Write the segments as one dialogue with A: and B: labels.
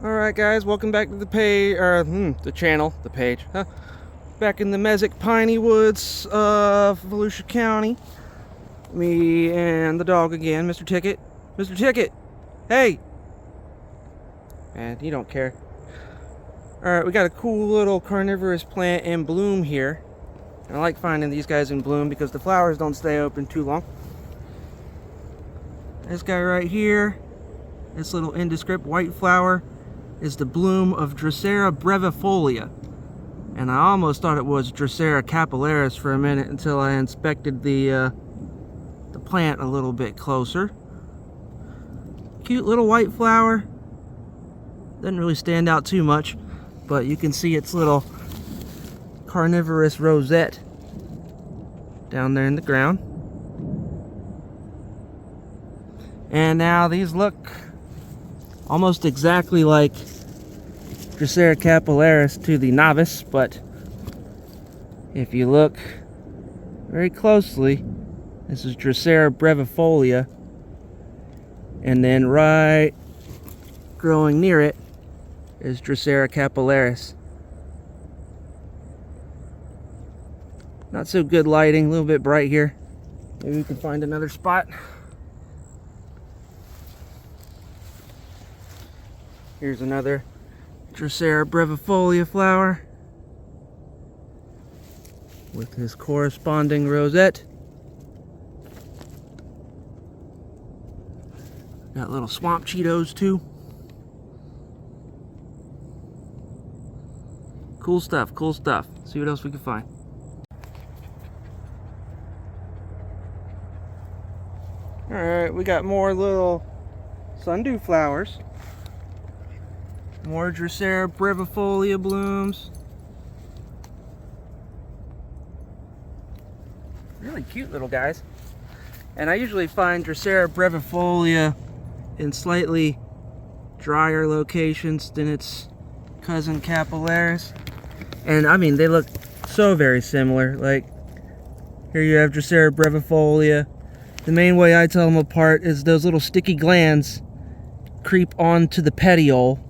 A: Alright guys, welcome back to the page, or the channel, the page, huh? Back in the Mesic Piney Woods of Volusia County. Me and the dog again, Mr. Ticket. Mr. Ticket! Hey! Man, you don't care. Alright, we got a cool little carnivorous plant in bloom here. And I like finding these guys in bloom because the flowers don't stay open too long. This guy right here, this little indescript white flower, is the bloom of Drosera brevifolia. And I almost thought it was Drosera capillaris for a minute until I inspected the plant a little bit closer. Cute little white flower. Doesn't really stand out too much, but you can see its little carnivorous rosette down there in the ground. And now these look almost exactly like Drosera capillaris to the novice, but if you look very closely, this is Drosera brevifolia, and then right growing near it is Drosera capillaris. Not so good lighting, a little bit bright here. Maybe we can find another spot. Here's another Drosera brevifolia flower with his corresponding rosette. Got little swamp Cheetos too. Cool stuff, cool stuff. See what else we can find. Alright, we got more little sundew flowers. More Drosera brevifolia blooms. Really cute little guys. And I usually find Drosera brevifolia in slightly drier locations than its cousin capillaris. And I mean, they look so very similar. Like, here you have Drosera brevifolia. The main way I tell them apart is those little sticky glands creep onto the petiole,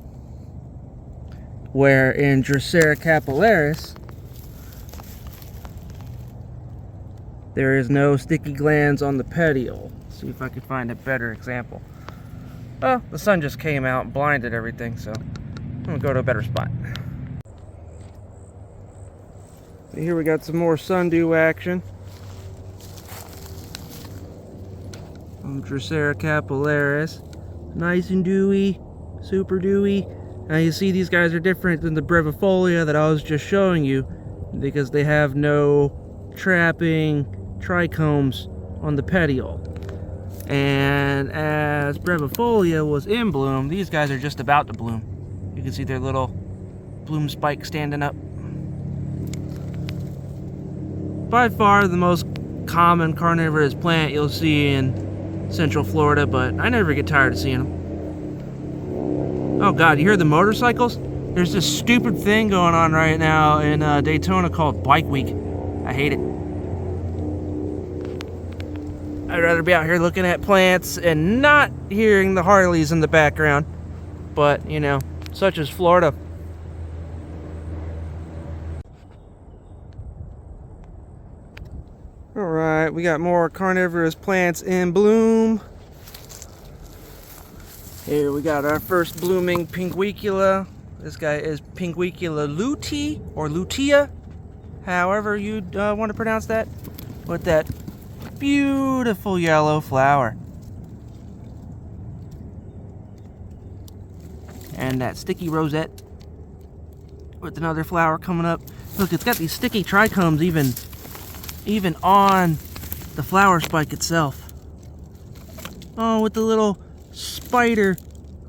A: where in Drosera capillaris there is no sticky glands on the petiole. Let's see if I can find a better example. Oh, the sun just came out and blinded everything, so I'm gonna go to a better spot. Here we got some more sundew action from Drosera capillaris. Nice and dewy, super dewy. Now you see these guys are different than the brevifolia that I was just showing you because they have no trapping trichomes on the petiole. And as brevifolia was in bloom, these guys are just about to bloom. You can see their little bloom spike standing up. By far the most common carnivorous plant you'll see in Central Florida, but I never get tired of seeing them. Oh god, you hear the motorcycles? There's this stupid thing going on right now in Daytona called Bike Week. I hate it. I'd rather be out here looking at plants and not hearing the Harleys in the background. But, you know, such is Florida. Alright, we got more carnivorous plants in bloom. Here we got our first blooming pinguicula. This guy is Pinguicula lutea, or lutea, however you want to pronounce that, with that beautiful yellow flower. And that sticky rosette with another flower coming up. Look, it's got these sticky trichomes even on the flower spike itself. Oh, with the little spider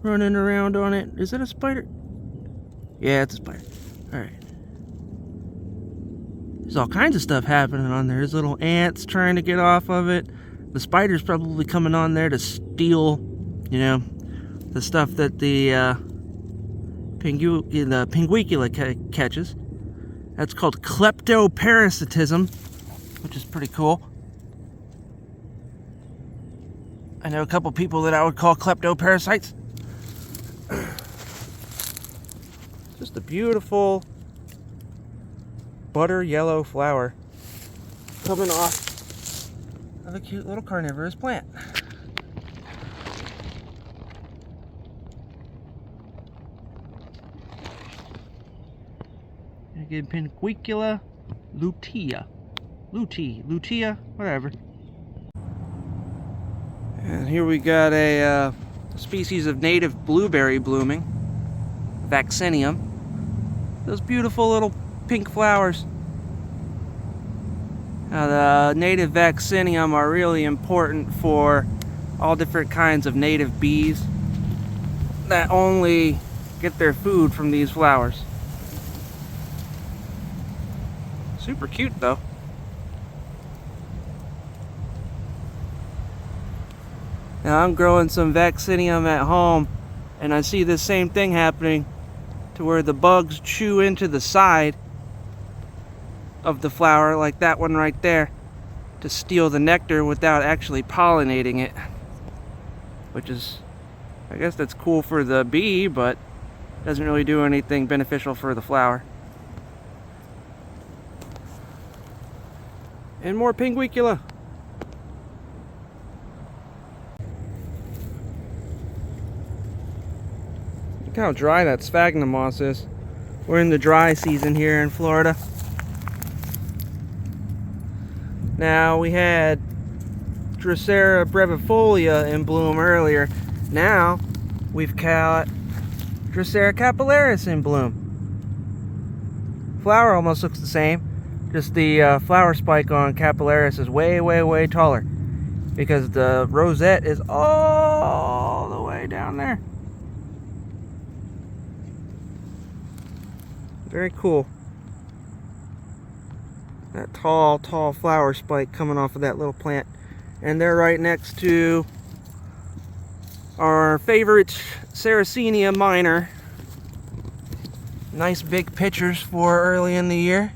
A: running around on it. Is that a spider? Yeah, it's a spider. Alright. There's all kinds of stuff happening on there. There's little ants trying to get off of it. The spider's probably coming on there to steal, you know, the stuff that the pinguicula catches. That's called kleptoparasitism, which is pretty cool. I know a couple people that I would call kleptoparasites. Just a beautiful butter yellow flower coming off of a cute little carnivorous plant. Again, Pinguicula lutea. Lutea, whatever. And here we got a species of native blueberry blooming, vaccinium. Those beautiful little pink flowers. Now, the native vaccinium are really important for all different kinds of native bees that only get their food from these flowers. Super cute though. Now I'm growing some vaccinium at home, and I see this same thing happening to where the bugs chew into the side of the flower, like that one right there, to steal the nectar without actually pollinating it. Which is, I guess that's cool for the bee, but doesn't really do anything beneficial for the flower. And more Pinguicula. Look how dry that sphagnum moss is. We're in the dry season here in Florida. Now, we had Drosera brevifolia in bloom earlier. Now we've got Drosera capillaris in bloom. Flower almost looks the same. Just the flower spike on capillaris is way taller, because the rosette is all the way down there. Very cool. That tall flower spike coming off of that little plant. And they're right next to our favorite Sarracenia minor. Nice big pictures for early in the year.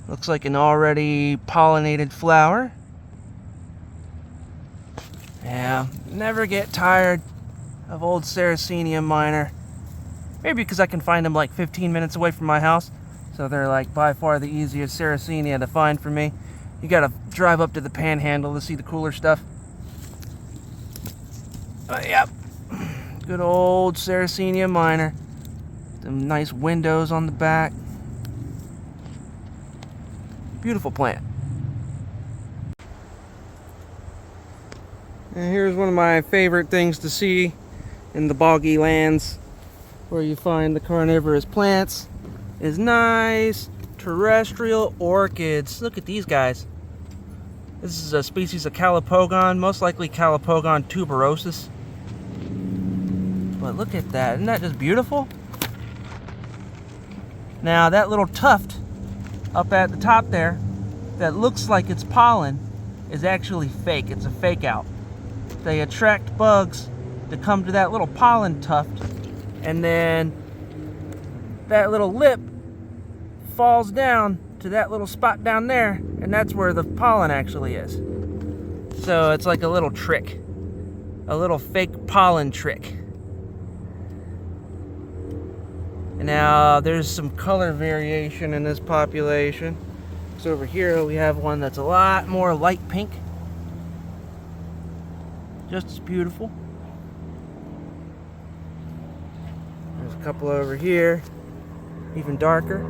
A: Looks like an already pollinated flower. Yeah, never get tired of old Sarracenia minor. Maybe because I can find them like 15 minutes away from my house. So they're like by far the easiest Sarracenia to find for me. You gotta drive up to the Panhandle to see the cooler stuff. But yep, good old Sarracenia minor. Some nice windows on the back. Beautiful plant. And here's one of my favorite things to see in the boggy lands where you find the carnivorous plants, is nice terrestrial orchids. Look at these guys. This is a species of Calopogon, most likely Calopogon tuberosus. But look at that, isn't that just beautiful? Now that little tuft up at the top there that looks like it's pollen is actually fake. It's a fake out. They attract bugs to come to that little pollen tuft, and then that little lip falls down to that little spot down there, and that's where the pollen actually is. So it's like a little trick, a little fake pollen trick. And now there's some color variation in this population. So over here we have one that's a lot more light pink. Just as beautiful. There's a couple over here, even darker.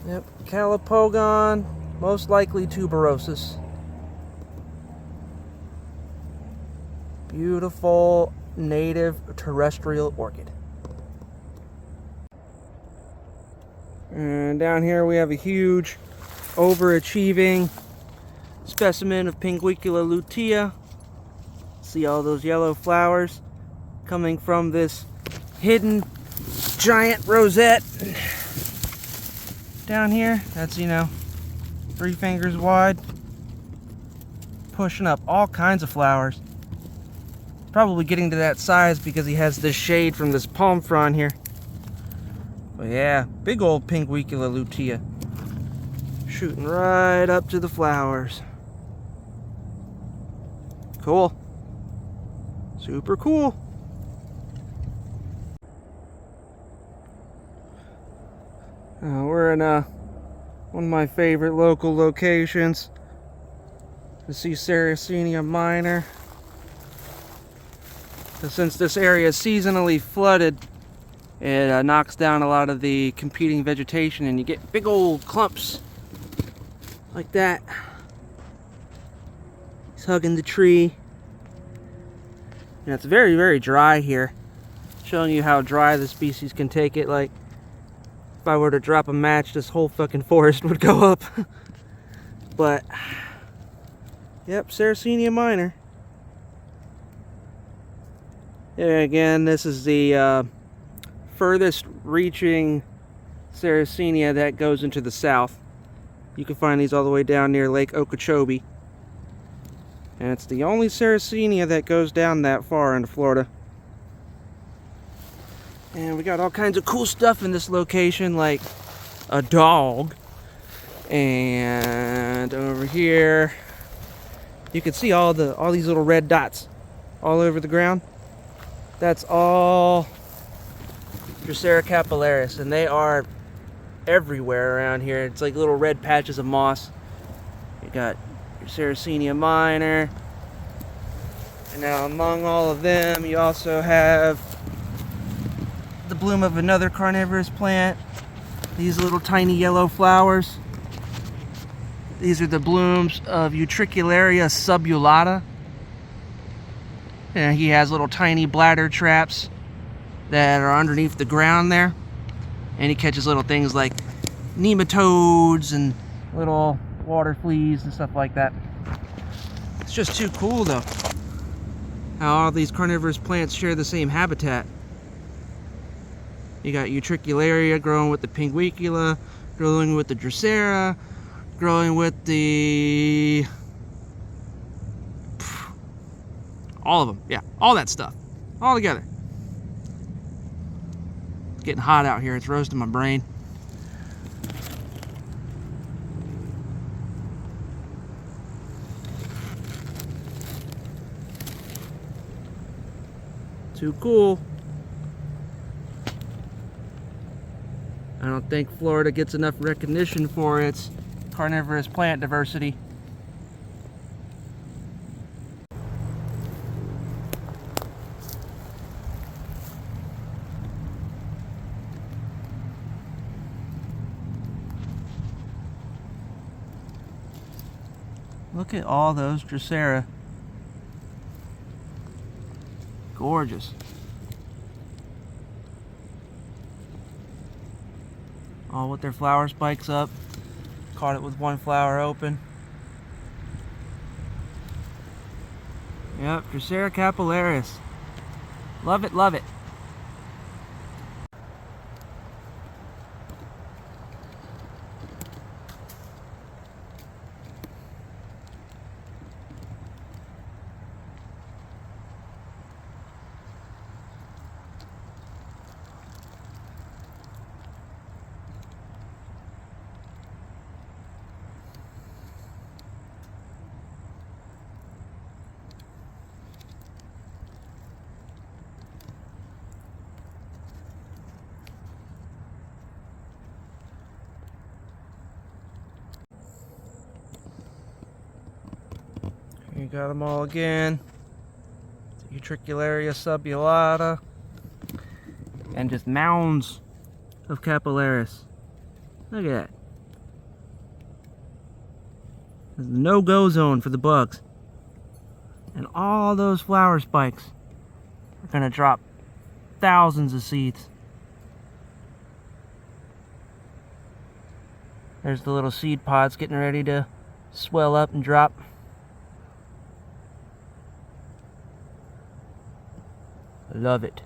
A: Yep, Calopogon, most likely tuberosus. Beautiful native terrestrial orchid. And down here we have a huge overachieving specimen of Pinguicula lutea. See all those yellow flowers coming from this hidden giant rosette down here. That's, 3 fingers wide, pushing up all kinds of flowers. Probably getting to that size because he has this shade from this palm frond here. But yeah, big old Pinguicula lutea, shooting right up to the flowers. Cool. Super cool. We're in one of my favorite local locations to see Sarracenia minor. Since this area is seasonally flooded, it knocks down a lot of the competing vegetation and you get big old clumps like that. He's hugging the tree. And it's very, very dry here. Showing you how dry the species can take it. Like, if I were to drop a match, this whole fucking forest would go up. But, yep, Sarracenia minor. There again, this is the furthest reaching Sarracenia that goes into the south. You can find these all the way down near Lake Okeechobee. And it's the only Sarracenia that goes down that far into Florida. And we got all kinds of cool stuff in this location, like a dog. And over here, you can see all these little red dots all over the ground. That's all Drosera capillaris, and they are everywhere around here. It's like little red patches of moss. You got your Sarracenia minor, and now among all of them, you also have the bloom of another carnivorous plant. These little tiny yellow flowers. These are the blooms of Utricularia subulata. And he has little tiny bladder traps that are underneath the ground there. And he catches little things like nematodes and little water fleas and stuff like that. It's just too cool though, how all these carnivorous plants share the same habitat. You got Utricularia growing with the Pinguicula, growing with the Drosera, growing with the... all of them, yeah, all that stuff, all together. It's getting hot out here, it's roasting my brain. Too cool. I don't think Florida gets enough recognition for its carnivorous plant diversity. Look at all those Drosera. Gorgeous. All with their flower spikes up. Caught it with one flower open. Yep, Drosera capillaris. Love it, love it. You got them all again. Utricularia subulata. And just mounds of capillaris. Look at that. There's a no-go zone for the bugs. And all those flower spikes are going to drop thousands of seeds. There's the little seed pods getting ready to swell up and drop. I love it.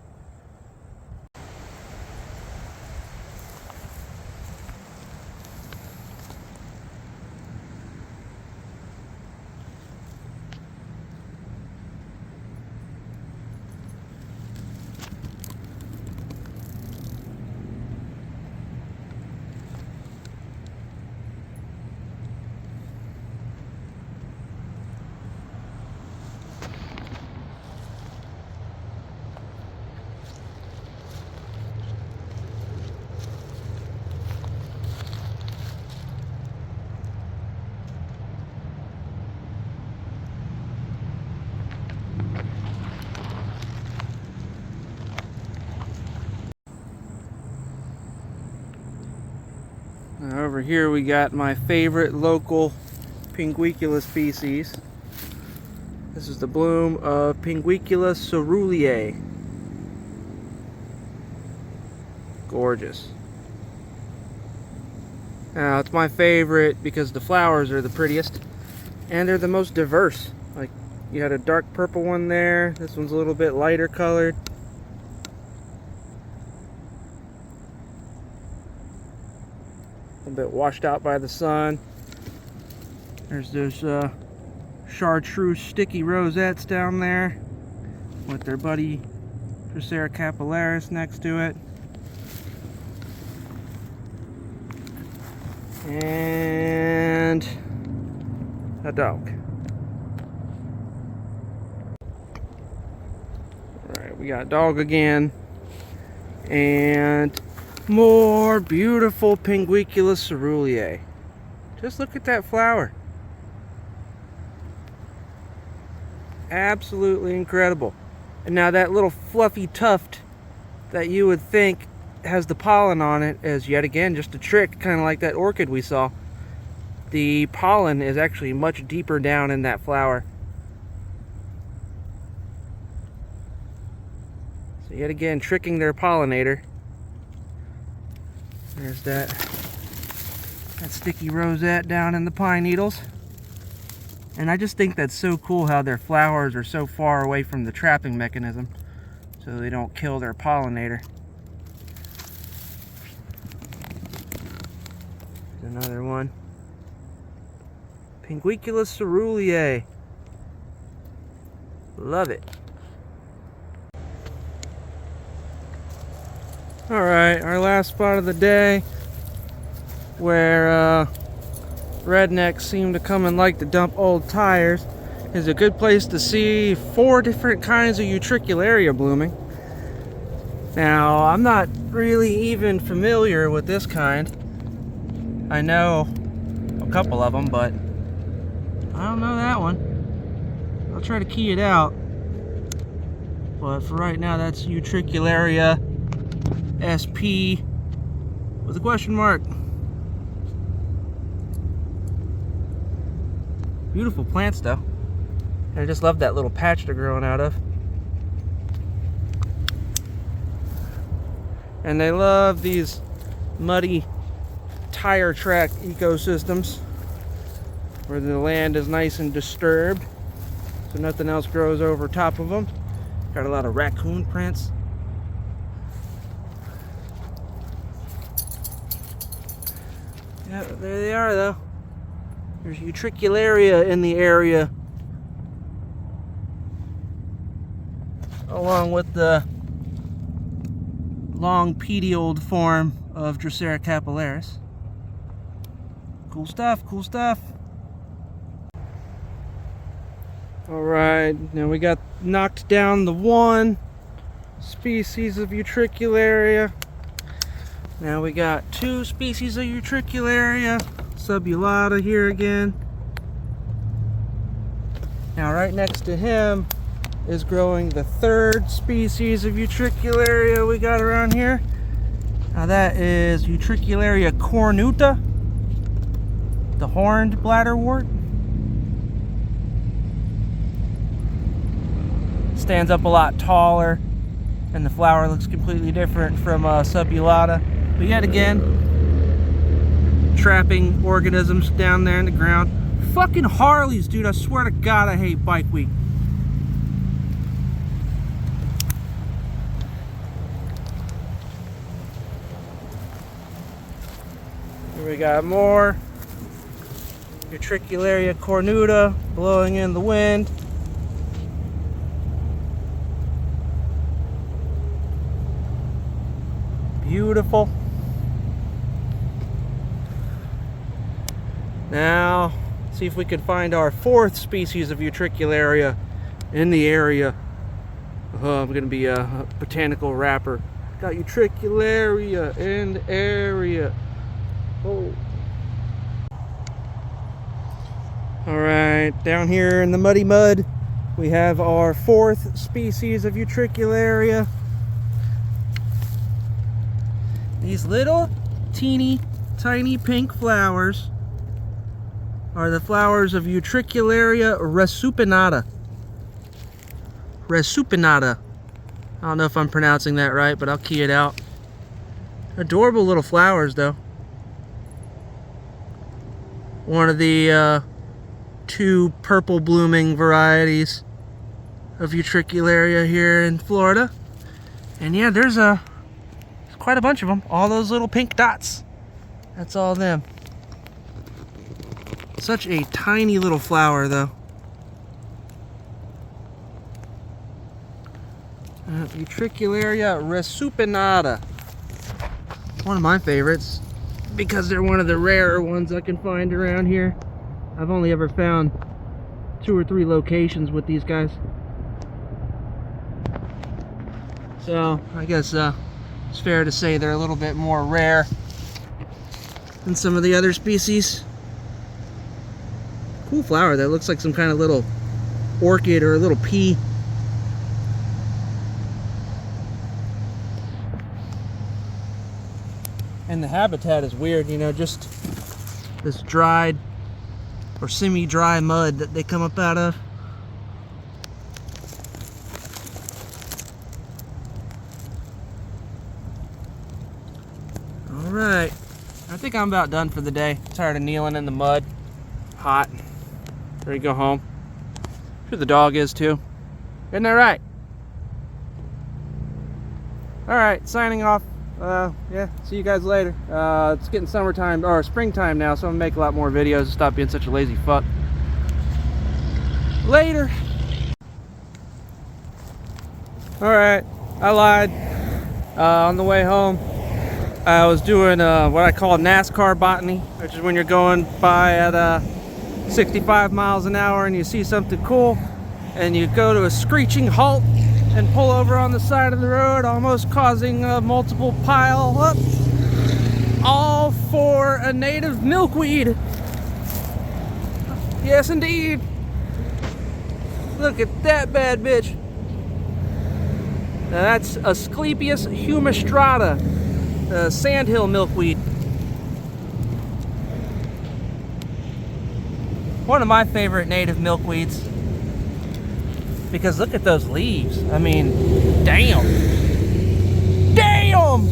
A: Over here we got my favorite local Pinguicula species. This is the bloom of Pinguicula ceruleae. Gorgeous. Now it's my favorite because the flowers are the prettiest and they're the most diverse. Like, you had a dark purple one there, this one's a little bit lighter colored. A bit washed out by the sun. There's those chartreuse sticky rosettes down there with their buddy Drosera capillaris next to it. And a dog. Alright, we got dog again. And more beautiful Pinguicula ceruleae. Just look at that flower. Absolutely incredible. And now that little fluffy tuft that you would think has the pollen on it is yet again just a trick, kind of like that orchid we saw. The pollen is actually much deeper down in that flower. So yet again, tricking their pollinator. There's that sticky rosette down in the pine needles. And I just think that's so cool how their flowers are so far away from the trapping mechanism so they don't kill their pollinator. There's another one. Pinguicula ceruleae. Love it. Alright, our last spot of the day where rednecks seem to come and like to dump old tires is a good place to see 4 different kinds of Utricularia blooming. Now, I'm not really even familiar with this kind. I know a couple of them, but I don't know that one. I'll try to key it out. But for right now, that's Utricularia SP with a question mark. Beautiful plants though. And I just love that little patch they're growing out of. And they love these muddy tire track ecosystems where the land is nice and disturbed so nothing else grows over top of them. Got a lot of raccoon prints. Yeah, there they are though. There's Utricularia in the area, along with the long petioled form of Drosera capillaris. Cool stuff, cool stuff. Alright, now we got knocked down the one species of Utricularia. Now we got 2 species of Utricularia. Subulata here again. Now right next to him is growing the 3rd species of Utricularia we got around here. Now that is Utricularia cornuta, the horned bladderwort. Stands up a lot taller and the flower looks completely different from Subulata. But yet again, trapping organisms down there in the ground. Fucking Harleys, dude. I swear to God, I hate Bike Week. Here we got more Utricularia cornuta blowing in the wind. Beautiful. Now, see if we can find our 4th species of Utricularia in the area. I'm going to be a botanical rapper. Got Utricularia in the area. Oh. Alright, down here in the muddy mud, we have our 4th species of Utricularia. These little teeny tiny pink flowers are the flowers of Utricularia resupinata. Resupinata. I don't know if I'm pronouncing that right, but I'll key it out. Adorable little flowers, though. One of the two purple blooming varieties of Utricularia here in Florida. And yeah, there's quite a bunch of them. All those little pink dots. That's all them. Such a tiny little flower, though. Utricularia resupinata. One of my favorites because they're one of the rarer ones I can find around here. I've only ever found 2 or 3 locations with these guys. So I guess it's fair to say they're a little bit more rare than some of the other species. Cool flower that looks like some kind of little orchid or a little pea. And the habitat is weird, you know, just this dried or semi-dry mud that they come up out of. All right, I think I'm about done for the day. Tired of kneeling in the mud, hot. Ready to go home. Sure the dog is too. Isn't that right? All right, signing off. Yeah, see you guys later. It's getting summertime or springtime now, so I'm gonna make a lot more videos and stop being such a lazy fuck. Later. All right, I lied. On the way home, I was doing what I call NASCAR botany, which is when you're going by at 65 miles an hour and you see something cool and you go to a screeching halt and pull over on the side of the road, almost causing a multiple pile up, all for a native milkweed. Yes, indeed. Look at that bad bitch. Now that's Asclepias humistrata, the sandhill milkweed. One of my favorite native milkweeds. Because look at those leaves. I mean, damn. Damn!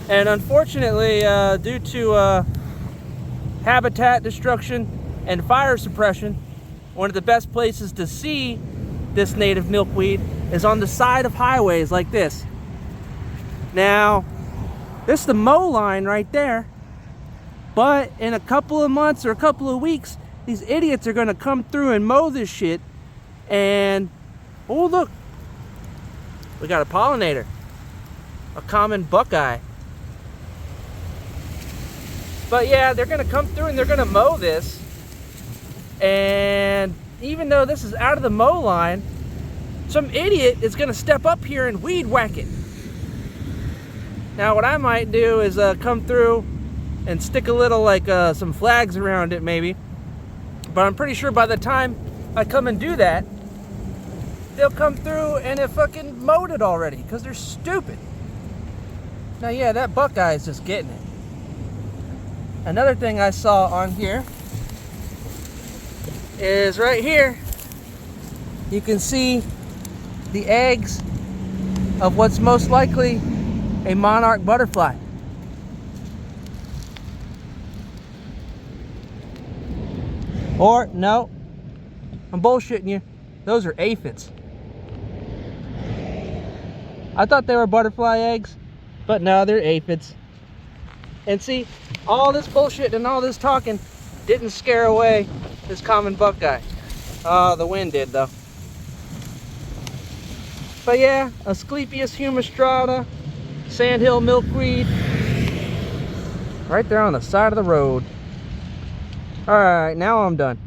A: And unfortunately, due to habitat destruction and fire suppression, one of the best places to see this native milkweed is on the side of highways like this. Now, this is the mow line right there. But in a couple of months or a couple of weeks, these idiots are gonna come through and mow this shit. And, oh look, we got a pollinator, a common buckeye. But yeah, they're gonna come through and they're gonna mow this. And even though this is out of the mow line, some idiot is gonna step up here and weed whack it. Now what I might do is come through and stick a little some flags around it maybe. But I'm pretty sure by the time I come and do that, they'll come through and have fucking mowed it already because they're stupid. Now yeah, that buckeye is just getting it. Another thing I saw on here is right here. You can see the eggs of what's most likely a monarch butterfly. Or, no, I'm bullshitting you. Those are aphids. I thought they were butterfly eggs, but no, they're aphids. And see, all this bullshit and all this talking didn't scare away this common buckeye. Oh, the wind did though. But yeah, Asclepias humistrata, sandhill milkweed, right there on the side of the road. All right, now I'm done.